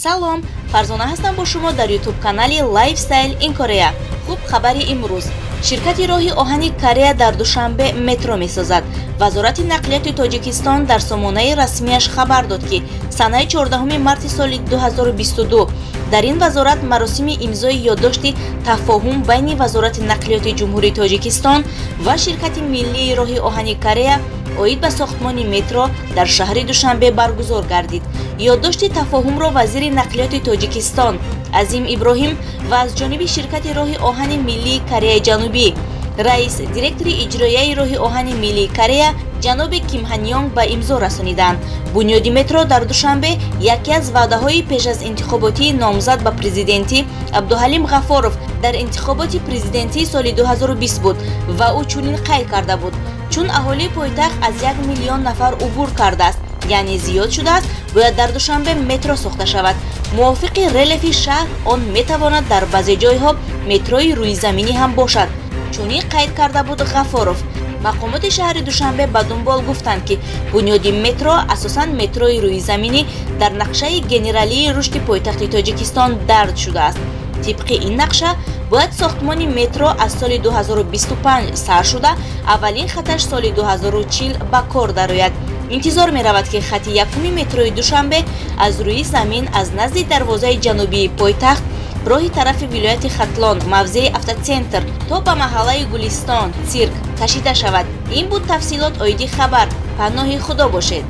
салом, Фарзона ҳастам бо шумо дар YouTube канали Lifestyle in Korea. Хуб, хабари имрӯз. Ширкати роҳи оҳани Корея дар душанбе метро месозад. Вазорати нақлиёти Тоҷикистон дар сомонаи расмияш хабар дод ки санаи 14 марти соли 2022 дар ин вазорат маросими имзои ёддошти тафоҳум байни Вазорати нақлиёти Ҷумҳурии Тоҷикистон ва Ширкати миллии роҳи оҳани Корея оид ба сохтмони метро дар шаҳри Душанбе баргузор гардид. Ёддошти тафоҳумро вазири нақлиёти Тоҷикистон Азим Иброҳим ва аз ҷониби Ширкати роҳи оҳани миллии Кореяи Ҷанубӣ раис директори иҷроияи роҳи оҳани миллии Корея ҷаноби Ким Хан Йонг ба имзо расониданд. Бунёди метро дар Душанбе яке аз ваъдаҳои пеш аз интихоботии номзад ба президентӣ Абдуҳалим Ғафоров дар интихоботи президентии соли 2020 буд ва ӯ чунин қайд карда буд: чун аҳолии пойтахт аз 1 миллион нафар убур кардааст, яъне зиёд шудааст, бояд дар Душанбе метро сохта шавад. мувофиқи релефи шаҳр он метавонад дар баъзе ҷойҳо метрои рӯизаминӣ ҳам бошад. чунин қайд карда буд Ғафоров. мақомоти шаҳри Душанбе ба дунбол гуфтанд ки бунёди метро асосан метрои рӯизаминӣ дар нақшаи генералии рушди пойтахти Тоҷикистон дард шудааст. тибқи ин нақша бояд сохтмони метро аз соли 2025 сар шуда аввалин хаташ соли 2040 ба кор дарояд. интизор меравад ки хати якуми метрои Душанбе аз рӯи замин аз назди дарвозаи ҷанубии пойтахт роҳи тарафи вилояти Хатлон мавзеи автоцентр то ба маҳаллаи Гулистон цирк кашида шавад. ин буд тафсилот оиди хабар. паноҳи худо бошед.